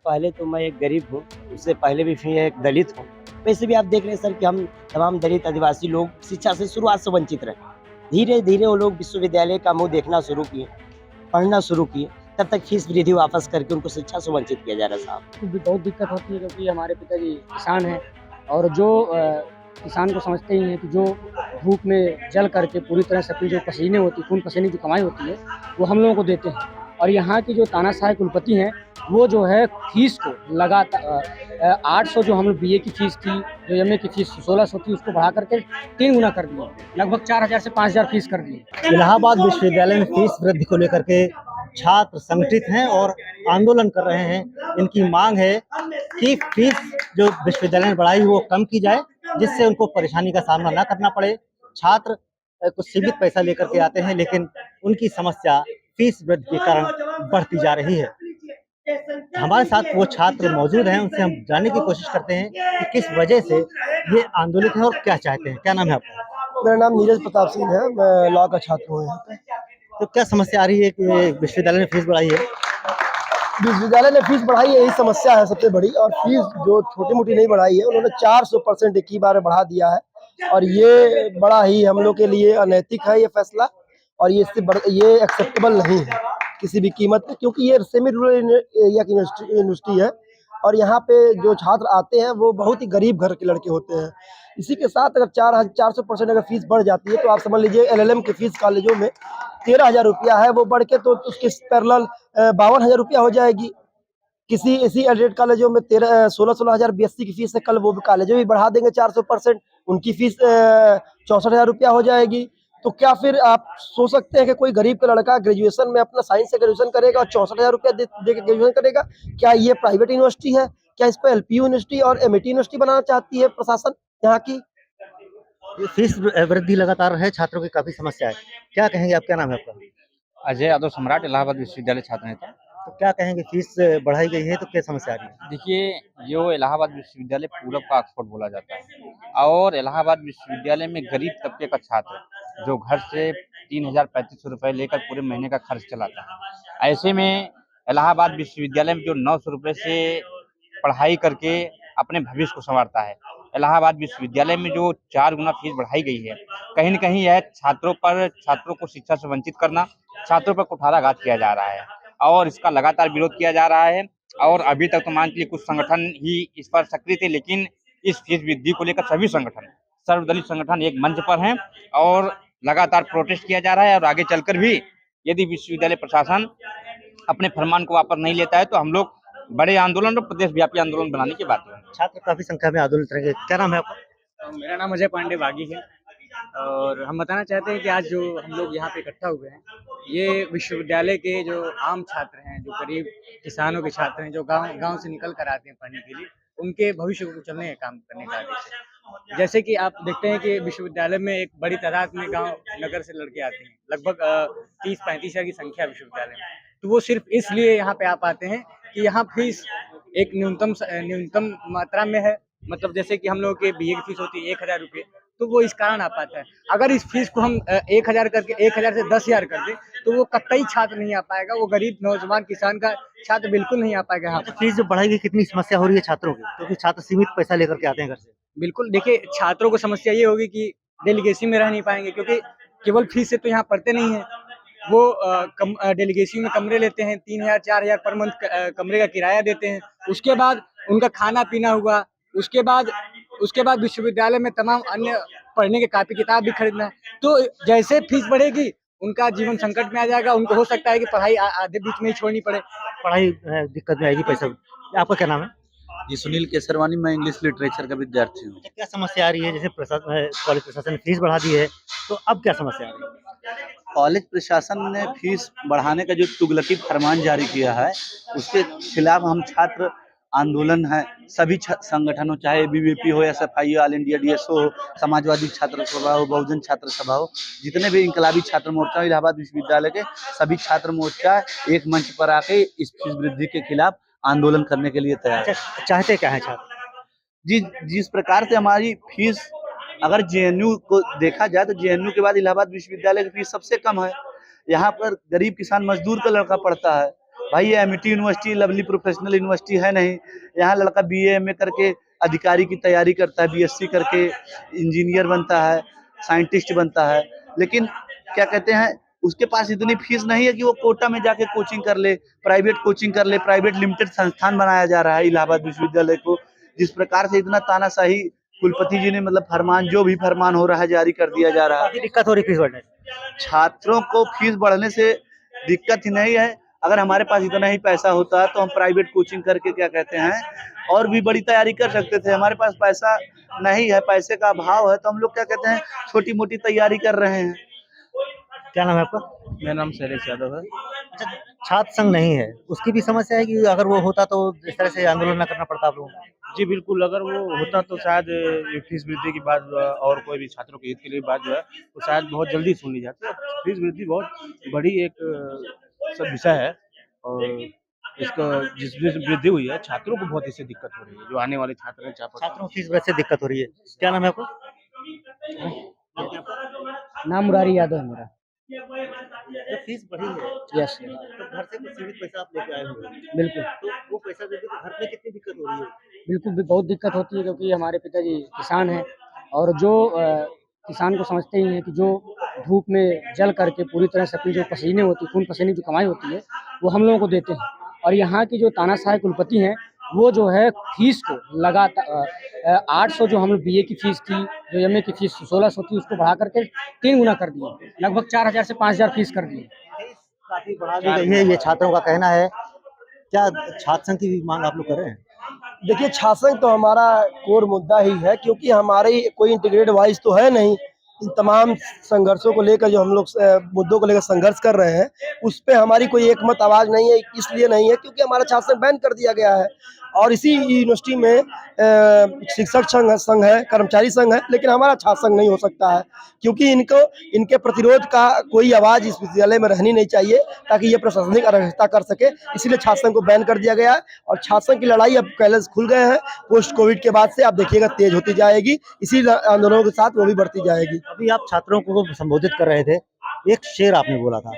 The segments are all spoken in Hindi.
पहले तो मैं एक गरीब हूँ, उससे पहले भी फिर एक दलित हूँ। वैसे भी आप देख रहे हैं सर कि हम तमाम दलित आदिवासी लोग शिक्षा से शुरुआत से वंचित रहे। धीरे-धीरे वो लोग विश्वविद्यालय का मुँह देखना शुरू किए, पढ़ना शुरू किए, तब तक फीस वृद्धि वापस करके उनको शिक्षा से वंचित किया जा रहा है साहब। बहुत दिक्कत होती है क्योंकि हमारे पिताजी किसान हैं और जो किसान को समझते ही हैं कि जो धूप में जल करके पूरी तरह से अपनी जो पसीने होती खून पसीने की कमाई होती है वो हम लोगों को देते हैं। और यहाँ की जो तानाशाह कुलपति हैं वो जो है फीस को लगातार 800 जो हम लोग बीए की फीस थी, जो एमए की फीस 1600 थी, उसको बढ़ा करके 3 गुना कर दिया। लगभग 4000 से 5000 फीस कर दी। इलाहाबाद विश्वविद्यालय में फीस वृद्धि को लेकर के छात्र संगठित हैं और आंदोलन कर रहे हैं। इनकी मांग है कि फीस जो विश्वविद्यालय ने बढ़ाई वो कम की जाए, जिससे उनको परेशानी का सामना ना करना पड़े। छात्र कुछ सीमित पैसा लेकर के आते हैं, लेकिन उनकी समस्या फीस वृद्धि के कारण बढ़ती जा रही है। हमारे साथ वो छात्र मौजूद हैं, उनसे हम जानने की कोशिश करते हैं कि किस वजह से ये आंदोलित हैं और क्या चाहते हैं। क्या नाम है आपका? मेरा नाम नीरज प्रताप सिंह है। मैं लॉ का छात्र हूँ यहाँ पे। तो क्या समस्या आ रही है कि विश्वविद्यालय ने फीस बढ़ाई है? विश्वविद्यालय ने फीस बढ़ाई है, यही समस्या है सबसे बड़ी। और फीस जो छोटी मोटी नहीं बढ़ाई है, उन्होंने 400% एक ही बार बढ़ा दिया है। और ये बड़ा ही हम लोग के लिए अनैतिक है ये फैसला। और ये ये एक्सेप्टेबल नहीं है किसी भी कीमत पे, क्योंकि ये सेमी रूरल एरिया की यूनिवर्सिटी है। और यहाँ पे जो छात्र आते हैं वो बहुत ही गरीब घर के लड़के होते हैं। इसी के साथ अगर 400% अगर फीस बढ़ जाती है तो आप समझ लीजिए एलएलएम की फीस कॉलेजों में 13,000 रुपया है, वो बढ़ के तो उसके पैरेलल 52,000 रुपया हो जाएगी। किसी इसी एडेड कॉलेजों में 16 हजार बीएससी की फीस है, कल वो कॉलेज भी बढ़ा देंगे 400%, उनकी फीस 64,000 रुपया हो जाएगी। तो क्या फिर आप सोच सकते हैं कि कोई गरीब का लड़का ग्रेजुएशन में अपना साइंस से ग्रेजुएशन करेगा और 64,000 रुपया दे के ग्रेजुएशन करेगा? क्या ये प्राइवेट यूनिवर्सिटी है? क्या इस पर एलपीयू यूनिवर्सिटी और एमएटी यूनिवर्सिटी बनाना चाहती है प्रशासन यहाँ की? फीस वृद्धि लगातार है, छात्रों की काफी समस्या है। क्या कहेंगे आप? क्या नाम है आपका? अजय यादव सम्राट, इलाहाबाद विश्वविद्यालय छात्र नेता। तो क्या कहेंगे, फीस बढ़ाई गई है तो क्या समस्या आ रही है? देखिए, जो इलाहाबाद विश्वविद्यालय पूरब का ऑक्सफोर्ड बोला जाता है और इलाहाबाद विश्वविद्यालय में गरीब तबके का छात्र जो घर से 3,000-3,500 रुपये लेकर पूरे महीने का खर्च चलाता है, ऐसे में इलाहाबाद विश्वविद्यालय में जो 900 रुपये से पढ़ाई करके अपने भविष्य को संवारता है, इलाहाबाद विश्वविद्यालय में जो 4 गुना फीस बढ़ाई गई है, कहीं न कहीं यह छात्रों को शिक्षा से वंचित करना, छात्रों पर कुठाराघात किया जा रहा है और इसका लगातार विरोध किया जा रहा है। और अभी तक तो मान लीजिए कुछ संगठन ही इस पर सक्रिय थे, लेकिन इस फीस वृद्धि को लेकर सभी संगठन, सर्वदलीय संगठन एक मंच पर हैं और लगातार प्रोटेस्ट किया जा रहा है। और आगे चलकर भी यदि विश्वविद्यालय प्रशासन अपने फरमान को वापस नहीं लेता है तो हम लोग बड़े आंदोलन और प्रदेश व्यापी आंदोलन बनाने की बात है। छात्र काफी संख्या में आंदोलित रहेंगे। क्या नाम है आपका? मेरा नाम अजय पांडे बागी है और हम बताना चाहते हैं कि आज जो हम लोग यहाँ पे इकट्ठा हुए हैं, ये विश्वविद्यालय के जो आम छात्र हैं, जो गरीब किसानों के छात्र हैं, जो गांव से निकल कर आते हैं पढ़ने के लिए, उनके भविष्य को कुचलने का काम करने का आदेश है। जैसे कि आप देखते हैं कि विश्वविद्यालय में एक बड़ी तादाद में गांव नगर से लड़के आते हैं, लगभग 30-35 हजार की संख्या विश्वविद्यालय में। तो वो सिर्फ इसलिए यहाँ पे आ पाते हैं कि यहाँ फीस एक न्यूनतम मात्रा में है। मतलब जैसे कि हम लोगों के बीए की फीस होती है 1,000 रुपये, तो वो इस कारण आ पाता है। अगर इस फीस को हम 1,000 करके 1,000 से 10,000 कर दें तो वो कतई छात्र नहीं आ पाएगा, वो गरीब नौजवान किसान का छात्र बिल्कुल नहीं आ पाएगा यहाँ पर। फीस जो बढ़ाई गई, कितनी समस्या हो रही है छात्रों की, क्योंकि छात्र सीमित पैसा लेकर के आते हैं घर से? बिल्कुल, देखिए छात्रों को समस्या ये होगी कि डेलीगेसी में रह नहीं पाएंगे, क्योंकि केवल फीस से तो यहाँ पढ़ते नहीं है। वो डेलीगेसी में कमरे लेते हैं, 3,000-4,000 पर मंथ कमरे का किराया देते हैं। उसके बाद उनका खाना पीना हुआ, उसके बाद विश्वविद्यालय में तमाम अन्य पढ़ने के कापी किताब भी खरीदना है। तो जैसे फीस बढ़ेगी उनका जीवन संकट में आ जाएगा, उनको हो सकता है कि पढ़ाई आधे बीच में ही छोड़नी पड़े। पढ़ाई दिक्कत में आएगी, पैसा। आपका क्या नाम है? जी, सुनील केसरवानी, मैं इंग्लिश लिटरेचर का विद्यार्थी हूँ। क्या समस्या आ रही है? जैसे कॉलेज प्रशासन ने फीस बढ़ा दी है, तो अब क्या समस्या आ रही है? कॉलेज प्रशासन ने फीस बढ़ाने का जो तुगलकी फरमान जारी किया है, उसके खिलाफ हम छात्र आंदोलन है। सभी संगठनों, चाहे बीवीपी हो, एसएफआई हो, ऑल इंडिया डीएसओ हो, समाजवादी छात्र सभा हो, बहुजन छात्र सभा हो, जितने भी इंकलाबी छात्र मोर्चा इलाहाबाद विश्वविद्यालय के सभी छात्र मोर्चा एक मंच पर आके इस फीस वृद्धि के खिलाफ आंदोलन करने के लिए तैयार है। चाहते क्या है छात्र? जी, जिस प्रकार से हमारी फीस, अगर जेएनयू को देखा जाए तो जेएनयू के बाद इलाहाबाद विश्वविद्यालय की फीस सबसे कम है। यहाँ पर गरीब किसान मजदूर का लड़का पढ़ता है भाई ये Amity university lovely professional university है नहीं। यहाँ लड़का बीए एमए करके अधिकारी की तैयारी करता है, बीएससी करके इंजीनियर बनता है, साइंटिस्ट बनता है, लेकिन क्या कहते हैं उसके पास इतनी फीस नहीं है कि वो कोटा में जाके कोचिंग कर ले, प्राइवेट कोचिंग कर ले। प्राइवेट लिमिटेड संस्थान बनाया जा रहा है इलाहाबाद विश्वविद्यालय को, जिस प्रकार से इतना तानाशाही कुलपति जी ने मतलब फरमान, जो भी फरमान हो रहा है जारी कर दिया जा रहा है। काफी दिक्कत हो रही फीस बढ़ने से। छात्रों को फीस बढ़ने से दिक्कत ही नहीं है। अगर हमारे पास इतना ही पैसा होता तो हम प्राइवेट कोचिंग करके क्या कहते हैं और भी बड़ी तैयारी कर सकते थे। हमारे पास पैसा नहीं है, पैसे का अभाव है, तो हम लोग क्या कहते हैं छोटी मोटी तैयारी कर रहे हैं। क्या नाम है आपका? मेरा नाम शैलेश यादव है। अच्छा, छात्र संघ नहीं है, उसकी भी समस्या है कि अगर वो होता तो इस तरह से आंदोलन न करना पड़ता आप लोगों को? जी बिल्कुल, अगर वो होता तो शायद ये फीस वृद्धि की बात जो है और कोई भी छात्रों के हित के लिए बात जो है वो शायद बहुत जल्दी सुन ली जाती है। फीस वृद्धि बहुत बड़ी एक सब विषय है और इसका जिस भी वृद्धि हुई है छात्रों को बहुत इससे दिक्कत हो रही है, जो आने वाले छात्र हैं छात्रों को फीस वजह से दिक्कत हो रही है। क्या नाम है आपका? नाम मुरारी यादव है मेरा। जब फीस बढ़ी है यस। तो घर से कुछ सीमित पैसा आप लेके आए होंगे, बिल्कुल तो वो पैसा देके तो घर में कितनी दिक्कत हो रही है? बिल्कुल भी बहुत दिक्कत होती है, क्योंकि हमारे पिताजी किसान हैं और जो किसान को समझते ही हैं कि जो धूप में जल करके पूरी तरह से अपनी जो पसीने होती खून पसीने की कमाई होती है वो हम लोगों को देते हैं। और यहाँ की जो तानाशाह कुलपति हैं वो जो है फीस को लगातार 800 जो हम लोग बीए की फीस थी, जो एमए की फीस 1600 थी, उसको बढ़ा करके 3 गुना कर दिए, लगभग 4000 से 5000 फीस कर दिए। काफी बढ़ा दी गई है, ये छात्रों का कहना है। क्या छात्र संघ की भी मांग आप लोग कर रहे हैं? देखिए छात्र संघ तो हमारा कोर मुद्दा ही है, क्योंकि हमारी कोई इंटीग्रेटेड वॉइस तो है नहीं। इन तमाम संघर्षों को लेकर जो हम लोग मुद्दों को लेकर संघर्ष कर रहे हैं, उस पे हमारी कोई एकमत आवाज़ नहीं है। इसलिए नहीं है क्योंकि हमारा छात्र संघ बैन कर दिया गया है और इसी यूनिवर्सिटी में शिक्षक संघ है, कर्मचारी संघ है, लेकिन हमारा छात्र संघ नहीं हो सकता है, क्योंकि इनके प्रतिरोध का कोई आवाज़ इस विद्यालय में रहनी नहीं चाहिए, ताकि ये प्रशासनिक अराजकता कर सके। इसीलिए छात्र संघ को बैन कर दिया गया है और छात्र संघ की लड़ाई अब कैलेंडर खुल गए हैं। पोस्ट कोविड के बाद से आप देखिएगा तेज होती जाएगी, इसी आंदोलनों के साथ वो भी बढ़ती जाएगी। अभी आप छात्रों को संबोधित कर रहे थे, एक शेर आपने बोला था,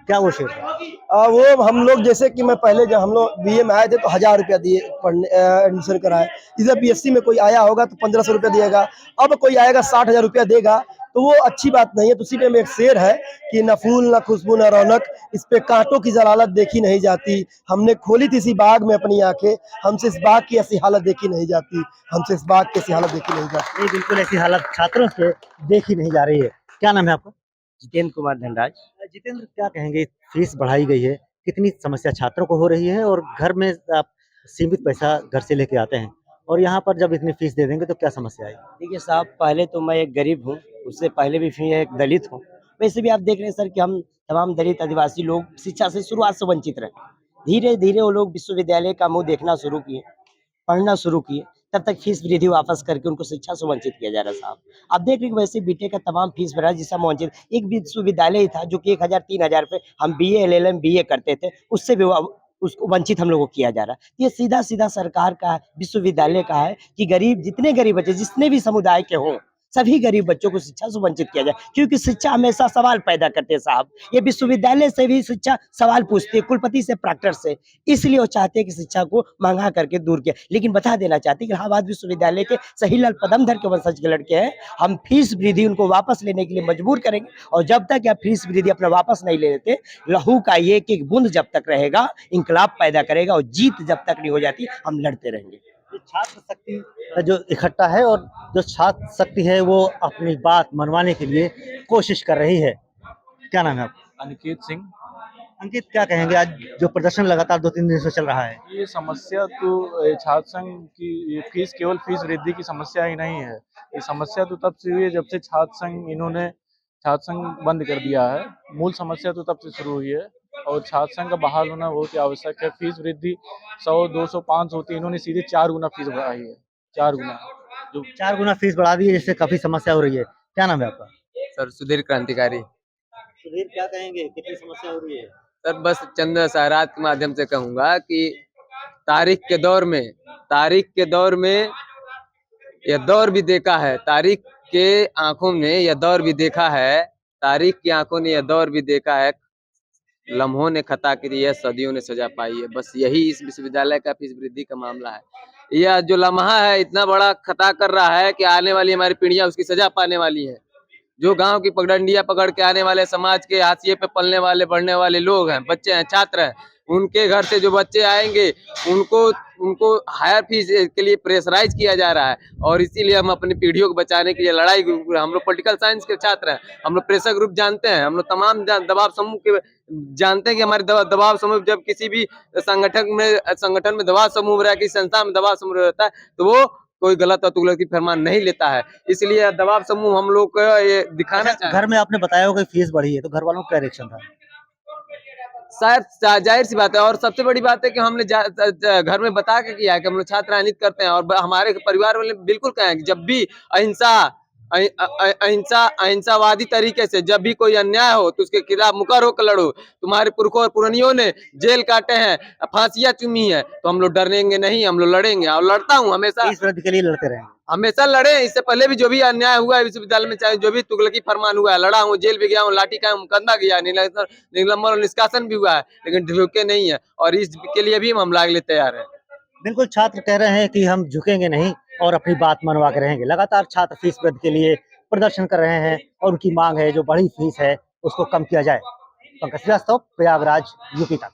क्या वो शेर था? वो हम लोग जैसे कि मैं पहले जब हम लोग बीए में आए थे तो 1000 रुपया दिए पढ़ने एडमिशन कराए। इधर बीएससी में कोई आया होगा तो 1500 रुपया दिएगा, अब कोई आएगा 60,000 रुपया देगा, तो वो अच्छी बात नहीं है। तो इसी में एक शेर है कि न फूल न खुशबू न रौनक, इस पे कांटों की जलालत देखी नहीं जाती। हमने खोली थी इसी बाग में अपनी आंखें, हमसे इस बाग की ऐसी हालत देखी नहीं जाती, हमसे इस बाग की ऐसी हालत देखी नहीं जाती। नहीं, बिल्कुल ऐसी हालत छात्रों से देखी नहीं जा रही है। क्या नाम है आपका? जितेंद्र कुमार धनराज। जितेंद्र, क्या कहेंगे, फीस बढ़ाई गई है, कितनी समस्या छात्रों को हो रही है और घर में आप सीमित पैसा घर से लेके आते हैं और यहाँ पर जब इतनी फीस दे देंगे तो क्या समस्या आएगी? देखिए साहब, पहले तो मैं एक गरीब हूँ, उससे पहले भी फिर एक दलित हूँ। वैसे भी आप देख रहे हैं सर कि हम तमाम दलित आदिवासी लोग शिक्षा से शुरुआत से वंचित रहे। धीरे धीरे वो लोग विश्वविद्यालय का मुंह देखना शुरू किए, पढ़ना शुरू किए, तब तक फीस वृद्धि वापस करके उनको शिक्षा से वंचित किया जा रहा है साहब। आप देख रहे हैं कि वैसे बीटेक का तमाम फीस भरा जिससे हम वंचित। एक विश्वविद्यालय ही था जो कि 1000 3000 पे हम बीए एलएलएम बीए करते थे, उससे भी उसको वंचित हम लोगों को किया जा रहा है। ये सीधा सीधा सरकार का है, विश्वविद्यालय का है कि गरीब, जितने गरीब बच्चे जितने भी समुदाय के हों, सभी गरीब बच्चों को शिक्षा से वंचित किया जाए, क्योंकि शिक्षा हमेशा सवाल पैदा करते हैं साहब। ये विश्वविद्यालय से भी शिक्षा सवाल पूछती है, कुलपति से, प्रॉक्टर से, इसलिए वो चाहते हैं कि शिक्षा को महंगा करके दूर किया। लेकिन बता देना चाहते हैं कि इलाहाबाद विश्वविद्यालय के सही लाल पदमधर के वंशज के लड़के हैं। हम फीस वृद्धि उनको वापस लेने के लिए मजबूर करेंगे और जब तक आप फीस वृद्धि अपना वापस नहीं ले लेते, लहू का एक एक बूंद जब तक रहेगा इंकलाब पैदा करेगा और जीत जब तक नहीं हो जाती, हम लड़ते रहेंगे। छात्र शक्ति जो इकट्ठा है और जो छात्र शक्ति है वो अपनी बात मनवाने के लिए कोशिश कर रही है। क्या नाम है आपका? अनिकेत सिंह। अंकित, क्या कहेंगे, आज जो प्रदर्शन लगातार 2-3 दिन से चल रहा है? ये समस्या तो छात्र संघ की ये फीस, केवल फीस वृद्धि की समस्या ही नहीं है। ये समस्या तो तब से हुई है जब से छात्र संघ बंद कर दिया है। मूल समस्या तो तब से शुरू हुई है और छात्र संघ का बहाल होना बहुत ही आवश्यक है। फीस वृद्धि 100, 200, 500 होती है, इन्होंने सीधे 4 गुना फीस बढ़ाई है। 4 गुना, जो 4 गुना फीस बढ़ा दी है, जिससे काफी समस्या हो रही है। क्या नाम है आपका? सर सुधीर क्रांतिकारी। सुधीर, क्या कहेंगे, कितनी समस्या हो रही है? सर बस चंद इशारात के माध्यम से कहूंगा कि तारीख के दौर में यह दौर भी देखा है, तारीख के आंखों ने यह दौर भी देखा है, तारीख की आंखों ने यह दौर भी देखा है। लम्हों ने खता की है, सदियों ने सजा पाई है। बस यही इस विश्वविद्यालय का फीस वृद्धि का मामला है। यह जो लम्हा है इतना बड़ा खता कर रहा है कि आने वाली हमारी पीढ़ियां उसकी सजा पाने वाली है। जो गांव की पगडंडियां पकड़ के आने वाले, समाज के हाशिए पे पलने वाले, बढ़ने वाले लोग हैं, बच्चे हैं, छात्र हैं, उनके घर से जो बच्चे आएंगे उनको हायर फीस के लिए प्रेशराइज किया जा रहा है। और इसीलिए हम अपनी पीढ़ियों को बचाने के लिए लड़ाई, हम लोग पॉलिटिकल साइंस के छात्र हैं, हम लोग प्रेशर ग्रुप जानते हैं, हम लोग तमाम दबाव समूह के जानते हैं कि हमारे दबाव समूह जब किसी भी संगठन में दबाव समूह रहा, किसी संस्था में दबाव समूह रहता है तो वो कोई गलत और तुगलकी फरमान नहीं लेता है। इसलिए दबाव समूह हम लोग को ये दिखाना चाहिए। घर में आपने बताया होगा कि फीस बढ़ी है, तो घर वालों का क्या रिएक्शन था? शायद जाहिर सी बात है, और सबसे बड़ी बात है कि हमने घर में बता के किया है कि हम लोग छात्र राजनीति करते हैं, और हमारे परिवार वाले बिल्कुल कहें कि जब भी अहिंसावादी तरीके से जब भी कोई अन्याय हो तो उसके खिलाफ मुकर होकर लड़ो। तुम्हारे पुरखों और पुरानियों ने जेल काटे हैं, फांसियां चूमी है, तो हम लोग डरेंगे नहीं, हम लोग लड़ेंगे। और लड़ता हूँ हमेशा, फीस वृद्धि के लिए लड़ते रहेंगे, हमेशा लड़े। इससे पहले भी जो भी अन्याय हुआ है विश्वविद्यालय में, चाहे जो भी तुगलकी फरमान हुआ है, लड़ा हूँ, जेल भी गया हूँ, लाठी का मुकदमा किया, निलंबन और निष्कासन भी हुआ है, लेकिन झुके नहीं है। और इसके लिए भी हम हमला के लिए तैयार है। बिल्कुल छात्र कह रहे हैं कि हम झुकेंगे नहीं और अपनी बात मनवा के रहेंगे। लगातार छात्र फीस वृद्धि के लिए प्रदर्शन कर रहे हैं और उनकी मांग है जो बड़ी फीस है उसको कम किया जाए। पंकज श्रीवास्तव, प्रयागराज, यूपी तक।